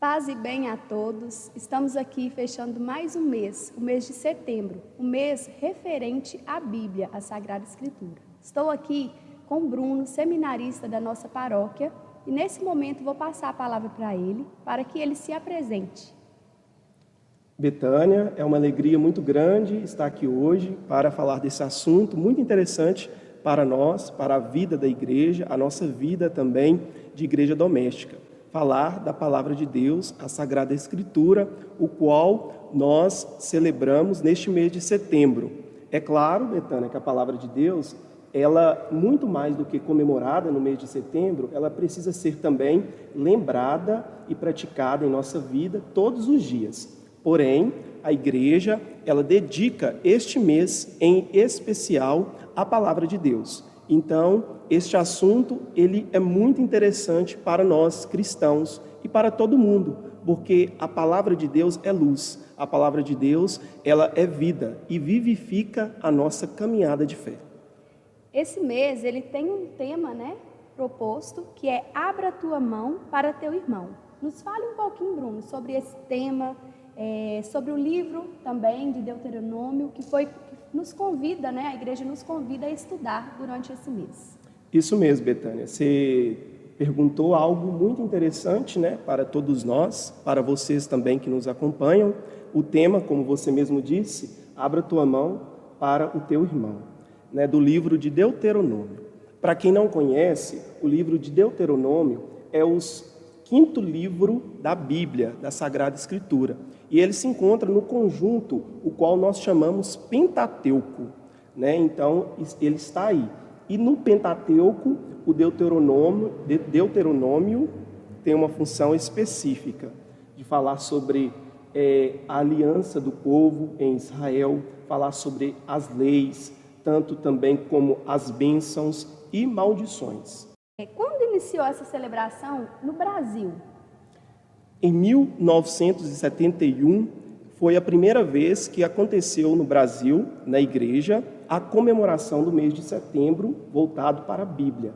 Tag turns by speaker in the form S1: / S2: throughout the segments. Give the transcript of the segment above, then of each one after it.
S1: Paz e bem a todos. Estamos aqui fechando mais um mês, o mês de setembro, um mês referente à Bíblia, à Sagrada Escritura. Estou aqui com o Bruno, seminarista da nossa paróquia, e nesse momento vou passar a palavra para ele, para que ele se apresente.
S2: Betânia, é uma alegria muito grande estar aqui hoje para falar desse assunto muito interessante para nós, para a vida da igreja, a nossa vida também de igreja doméstica. Falar da palavra de Deus, a Sagrada Escritura, o qual nós celebramos neste mês de setembro. É claro, Betânia, que a palavra de Deus, ela, muito mais do que comemorada no mês de setembro, ela precisa ser também lembrada e praticada em nossa vida todos os dias. Porém, a igreja, ela dedica este mês em especial à palavra de Deus. Então, este assunto, ele é muito interessante para nós cristãos e para todo mundo, porque a palavra de Deus é luz, a palavra de Deus, ela é vida e vivifica a nossa caminhada de fé.
S1: Esse mês, ele tem um tema, proposto, que é Abra a tua mão para teu irmão. Nos fale um pouquinho, Bruno, sobre esse tema, sobre o livro também de Deuteronômio, que nos convida, a igreja nos convida a estudar durante esse mês.
S2: Isso mesmo, Betânia. Você perguntou algo muito interessante, para todos nós, para vocês também que nos acompanham. O tema, como você mesmo disse, abra tua mão para o teu irmão, do livro de Deuteronômio. Para quem não conhece, o livro de Deuteronômio é o quinto livro da Bíblia, da Sagrada Escritura. E ele se encontra no conjunto, o qual nós chamamos Pentateuco. Então, ele está aí. E no Pentateuco, o Deuteronômio tem uma função específica de falar sobre a aliança do povo em Israel, falar sobre as leis, tanto também como as bênçãos e maldições.
S1: Quando iniciou essa celebração no Brasil?
S2: Em 1971, foi a primeira vez que aconteceu no Brasil, na igreja, a comemoração do mês de setembro voltado para a Bíblia.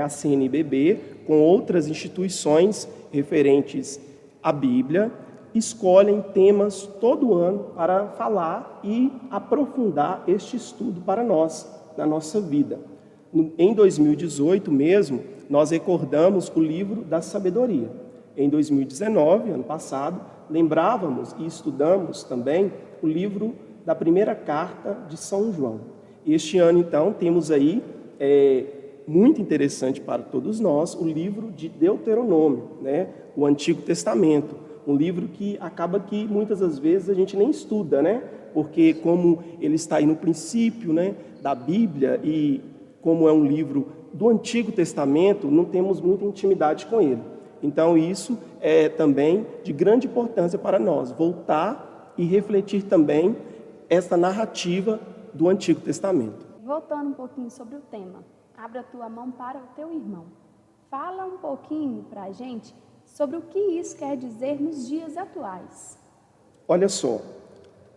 S2: A CNBB, com outras instituições referentes à Bíblia, escolhem temas todo ano para falar e aprofundar este estudo para nós, na nossa vida. Em 2018 mesmo, nós recordamos o livro da sabedoria. Em 2019, ano passado, lembrávamos e estudamos também o livro da primeira carta de São João. Este ano, então, temos aí, muito interessante para todos nós, o livro de Deuteronômio, o Antigo Testamento. Um livro que acaba que muitas das vezes a gente nem estuda, porque como ele está aí no princípio, da Bíblia, e como é um livro do Antigo Testamento, não temos muita intimidade com ele. Então, isso é também de grande importância para nós, voltar e refletir também essa narrativa do Antigo Testamento.
S1: Voltando um pouquinho sobre o tema, abra a tua mão para o teu irmão. Fala um pouquinho para a gente sobre o que isso quer dizer nos dias atuais.
S2: Olha só,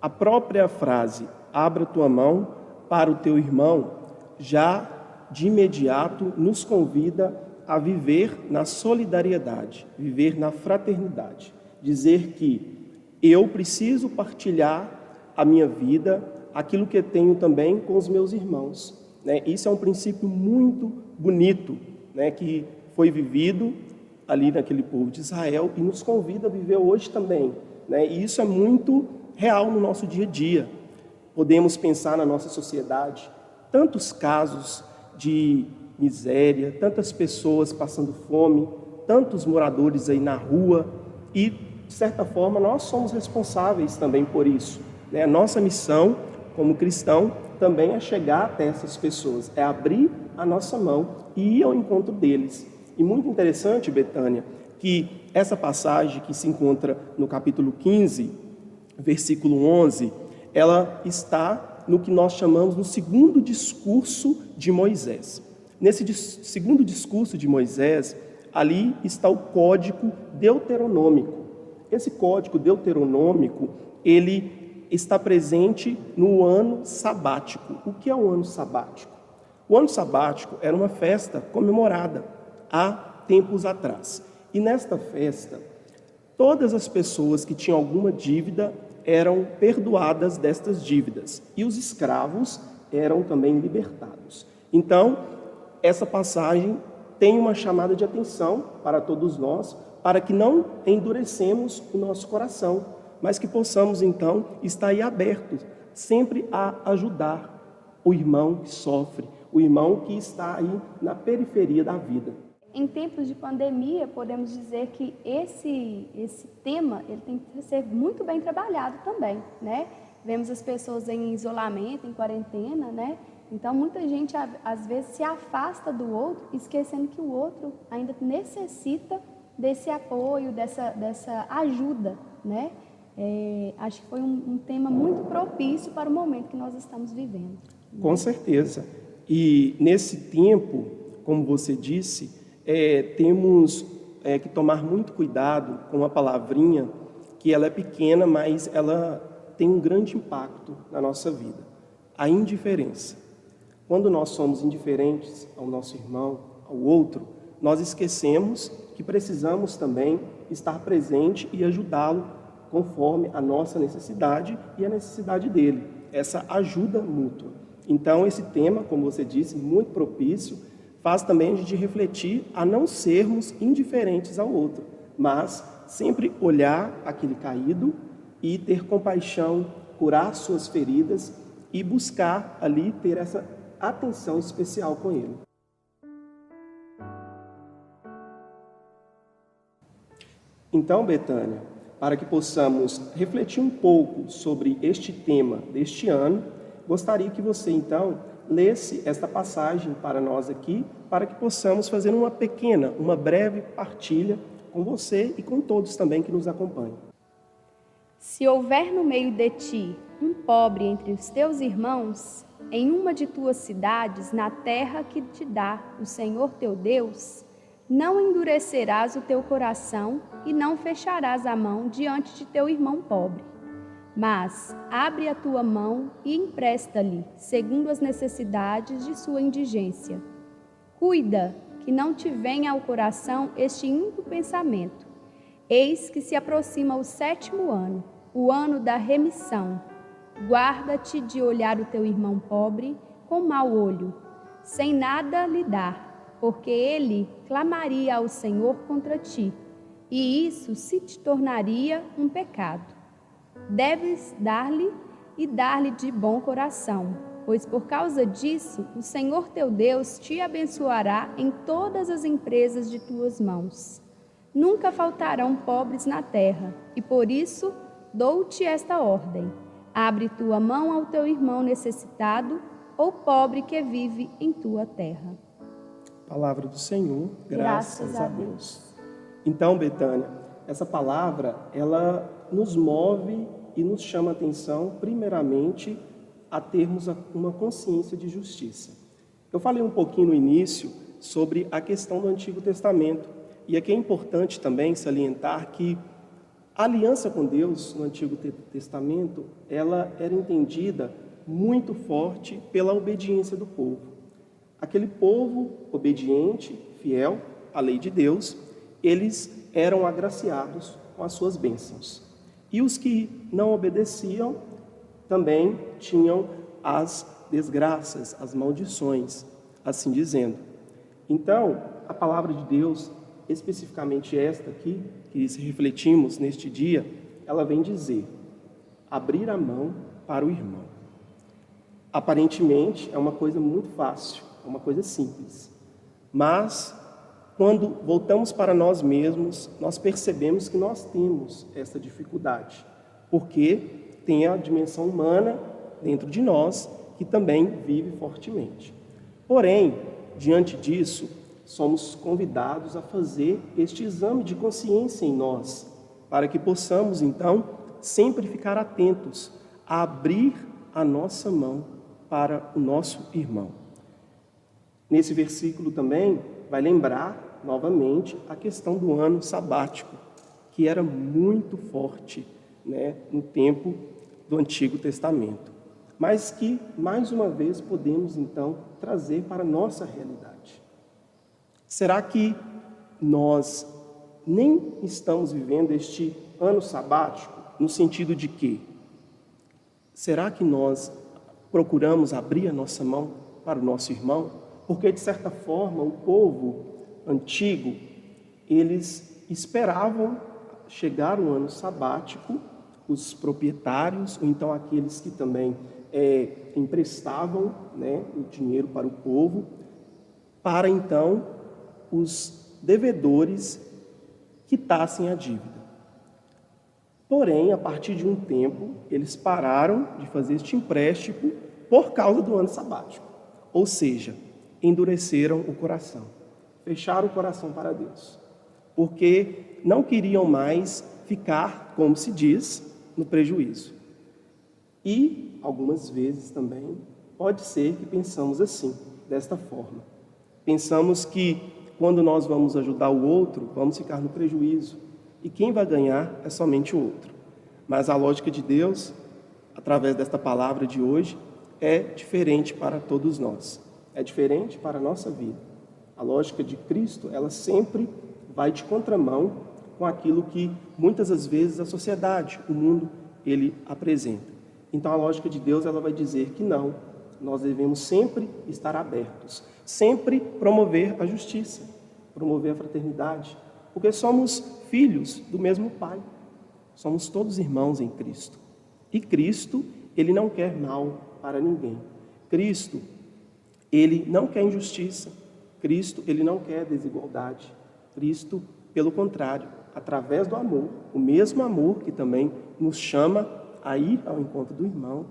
S2: a própria frase, abra a tua mão para o teu irmão, já de imediato nos convida a viver na solidariedade, viver na fraternidade. Dizer que eu preciso partilhar a minha vida, aquilo que eu tenho também com os meus irmãos. Isso é um princípio muito bonito, que foi vivido ali naquele povo de Israel e nos convida a viver hoje também. E isso é muito real no nosso dia a dia. Podemos pensar na nossa sociedade, tantos casos de miséria, tantas pessoas passando fome, tantos moradores aí na rua e, de certa forma, nós somos responsáveis também por isso. A nossa missão como cristão também é chegar até essas pessoas, é abrir a nossa mão e ir ao encontro deles. E muito interessante, Betânia, que essa passagem que se encontra no capítulo 15, versículo 11, ela está no que nós chamamos no segundo discurso de Moisés. Nesse segundo discurso de Moisés, ali está o código deuteronômico. Esse código deuteronômico, ele está presente no ano sabático. O que é o ano sabático? O ano sabático era uma festa comemorada há tempos atrás. E nesta festa, todas as pessoas que tinham alguma dívida eram perdoadas destas dívidas e os escravos eram também libertados. Então, essa passagem tem uma chamada de atenção para todos nós, para que não endurecemos o nosso coração, mas que possamos, então, estar aí abertos, sempre a ajudar o irmão que sofre, o irmão que está aí na periferia da vida.
S1: Em tempos de pandemia, podemos dizer que esse tema ele tem que ser muito bem trabalhado também, né? Vemos as pessoas em isolamento, em quarentena, né? Então, muita gente, às vezes, se afasta do outro, esquecendo que o outro ainda necessita desse apoio, dessa ajuda, né? Acho que foi um tema muito propício para o momento que nós estamos vivendo. Né?
S2: Com certeza. E nesse tempo, como você disse, temos que tomar muito cuidado com a palavrinha, que ela é pequena, mas ela tem um grande impacto na nossa vida. A indiferença. Quando nós somos indiferentes ao nosso irmão, ao outro, nós esquecemos que precisamos também estar presente e ajudá-lo conforme a nossa necessidade e a necessidade dele. Essa ajuda mútua. Então, esse tema, como você disse, muito propício, faz também a gente refletir a não sermos indiferentes ao outro, mas sempre olhar aquele caído e ter compaixão, curar suas feridas e buscar ali ter essa atenção especial com ele. Então, Betânia, para que possamos refletir um pouco sobre este tema deste ano, gostaria que você, então, lesse esta passagem para nós aqui, para que possamos fazer uma breve partilha com você e com todos também que nos acompanham.
S1: Se houver no meio de ti um pobre entre os teus irmãos, em uma de tuas cidades, na terra que te dá o Senhor teu Deus, não endurecerás o teu coração e não fecharás a mão diante de teu irmão pobre. Mas abre a tua mão e empresta-lhe, segundo as necessidades de sua indigência. Cuida que não te venha ao coração este ímpio pensamento. Eis que se aproxima o 7º ano, o ano da remissão. Guarda-te de olhar o teu irmão pobre com mau olho, sem nada lhe dar, porque ele clamaria ao Senhor contra ti, e isso se te tornaria um pecado. Deves dar-lhe e dar-lhe de bom coração, pois por causa disso o Senhor teu Deus te abençoará em todas as empresas de tuas mãos. Nunca faltarão pobres na terra, e por isso dou-te esta ordem: abre tua mão ao teu irmão necessitado ou pobre que vive em tua terra.
S2: Palavra do Senhor, graças a Deus. Então, Betânia, essa palavra, ela nos move e nos chama a atenção, primeiramente, a termos uma consciência de justiça. Eu falei um pouquinho no início sobre a questão do Antigo Testamento, e aqui é importante também salientar que a aliança com Deus no Antigo Testamento, ela era entendida muito forte pela obediência do povo. Aquele povo obediente, fiel à lei de Deus, eles eram agraciados com as suas bênçãos. E os que não obedeciam também tinham as desgraças, as maldições, assim dizendo. Então, a palavra de Deus, especificamente esta aqui, que refletimos neste dia, ela vem dizer: abrir a mão para o irmão. Aparentemente, é uma coisa muito fácil, é uma coisa simples. Mas, quando voltamos para nós mesmos, nós percebemos que nós temos essa dificuldade, porque tem a dimensão humana dentro de nós, que também vive fortemente. Porém, diante disso, somos convidados a fazer este exame de consciência em nós, para que possamos, então, sempre ficar atentos a abrir a nossa mão para o nosso irmão. Nesse versículo também vai lembrar novamente a questão do ano sabático, que era muito forte, no tempo do Antigo Testamento, mas que, mais uma vez, podemos, então, trazer para a nossa realidade. Será que nós nem estamos vivendo este ano sabático no sentido de que, será que nós procuramos abrir a nossa mão para o nosso irmão? Porque, de certa forma, o povo antigo, eles esperavam chegar o ano sabático, os proprietários, ou então aqueles que também emprestavam, né, o dinheiro para o povo, para então os devedores quitassem a dívida. Porém, a partir de um tempo, eles pararam de fazer este empréstimo por causa do ano sabático. Ou seja, endureceram o coração, fecharam o coração para Deus, porque não queriam mais ficar, como se diz, no prejuízo. E, algumas vezes também, pode ser que pensamos assim, desta forma. Pensamos que, quando nós vamos ajudar o outro, vamos ficar no prejuízo. E quem vai ganhar é somente o outro. Mas a lógica de Deus, através desta palavra de hoje, é diferente para todos nós. É diferente para a nossa vida. A lógica de Cristo, ela sempre vai de contramão com aquilo que muitas das vezes a sociedade, o mundo, ele apresenta. Então a lógica de Deus, ela vai dizer que não, nós devemos sempre estar abertos, sempre promover a justiça, promover a fraternidade, porque somos filhos do mesmo Pai, somos todos irmãos em Cristo. E Cristo, ele não quer mal para ninguém. Cristo, ele não quer injustiça. Cristo, ele não quer desigualdade. Cristo, pelo contrário, através do amor, o mesmo amor que também nos chama a ir ao encontro do irmão,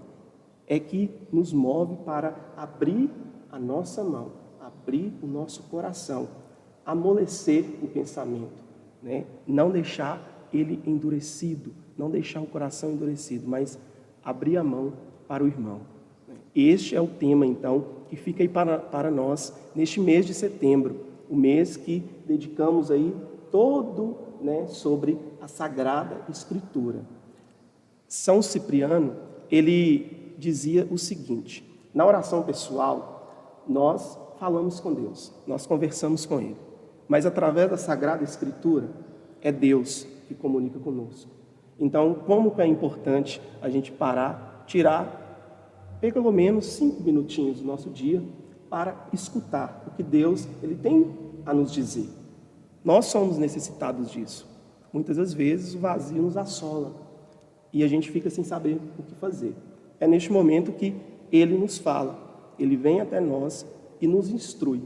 S2: é que nos move para abrir a nossa mão, abrir o nosso coração, amolecer o pensamento, né? Não deixar ele endurecido, não deixar o coração endurecido, mas abrir a mão para o irmão. Este é o tema, então, que fica aí para nós neste mês de setembro, o mês que dedicamos aí todo, né, sobre a Sagrada Escritura. São Cipriano, ele dizia o seguinte: na oração pessoal, nós falamos com Deus, nós conversamos com Ele, mas através da Sagrada Escritura, é Deus que comunica conosco. Então, como que é importante a gente parar, tirar pelo menos 5 minutinhos do nosso dia para escutar o que Deus ele tem a nos dizer. Nós somos necessitados disso. Muitas das vezes o vazio nos assola e a gente fica sem saber o que fazer. É neste momento que Ele nos fala, Ele vem até nós e nos instrui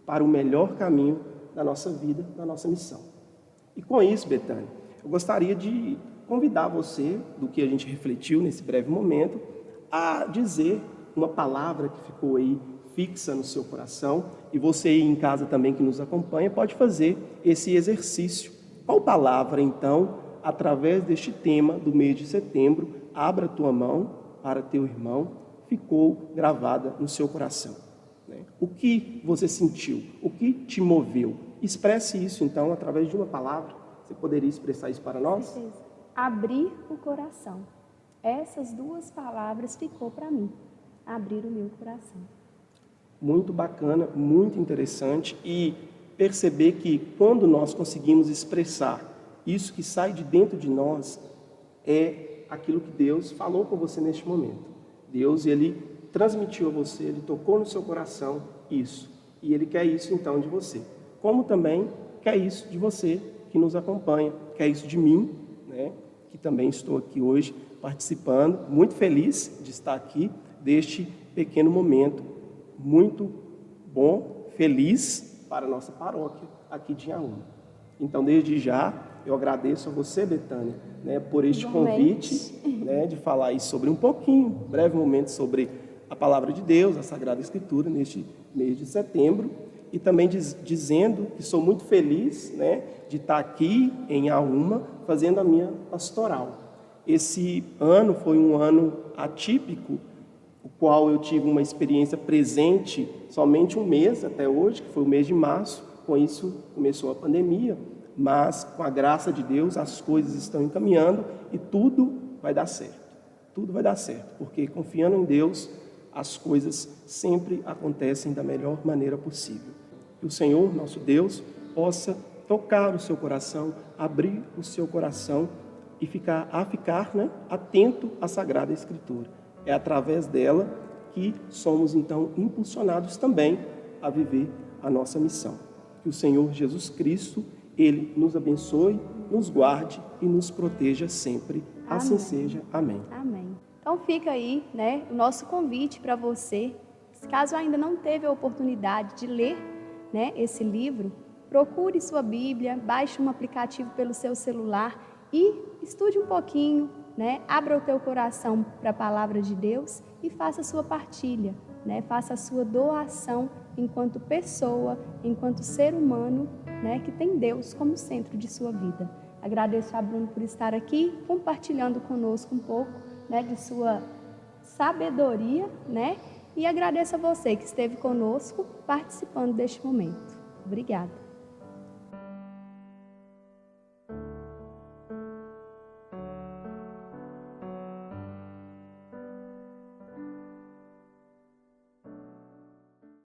S2: para o melhor caminho da nossa vida, da nossa missão. E com isso, Betânia, eu gostaria de convidar você, do que a gente refletiu nesse breve momento, a dizer uma palavra que ficou aí fixa no seu coração, e você aí em casa também que nos acompanha pode fazer esse exercício. Qual palavra, então, através deste tema do mês de setembro, abra a tua mão para teu irmão, ficou gravada no seu coração? O que você sentiu? O que te moveu? Expresse isso, então, através de uma palavra. Você poderia expressar isso para nós?
S1: Com certeza. Abrir o coração. Essas duas palavras ficou para mim. Abrir o meu coração.
S2: Muito bacana, muito interessante. E perceber que quando nós conseguimos expressar isso que sai de dentro de nós, é aquilo que Deus falou com você neste momento. Deus, Ele transmitiu a você, Ele tocou no seu coração isso. E Ele quer isso então de você. Como também quer isso de você que nos acompanha, quer isso de mim, né, que também estou aqui hoje participando, muito feliz de estar aqui deste pequeno momento, muito bom, feliz para a nossa paróquia aqui de Inhaúma. Então, desde já, eu agradeço a você, Betânia, né, por este convite, né, de falar aí sobre um pouquinho, breve momento, sobre a Palavra de Deus, a Sagrada Escritura, neste mês de setembro, e também dizendo que sou muito feliz, né, de estar aqui em Inhaúma fazendo a minha pastoral. Esse ano foi um ano atípico, o qual eu tive uma experiência presente somente um mês até hoje, que foi o mês de março. Com isso começou a pandemia, mas com a graça de Deus as coisas estão encaminhando e tudo vai dar certo. Tudo vai dar certo, porque confiando em Deus, as coisas sempre acontecem da melhor maneira possível. Que o Senhor, nosso Deus, possa tocar o seu coração, abrir o seu coração e ficar atento à Sagrada Escritura. É através dela que somos, então, impulsionados também a viver a nossa missão. Que o Senhor Jesus Cristo, Ele nos abençoe, nos guarde e nos proteja sempre.
S1: Amém.
S2: Assim seja. Amém.
S1: Amém. Então fica aí, o nosso convite para você. Caso ainda não teve a oportunidade de ler, esse livro, procure sua Bíblia, baixe um aplicativo pelo seu celular e estude um pouquinho, abra o teu coração para a palavra de Deus e faça a sua partilha, faça a sua doação enquanto pessoa, enquanto ser humano, que tem Deus como centro de sua vida. Agradeço a Bruno por estar aqui, compartilhando conosco um pouco, de sua sabedoria, e agradeço a você que esteve conosco participando deste momento. Obrigada.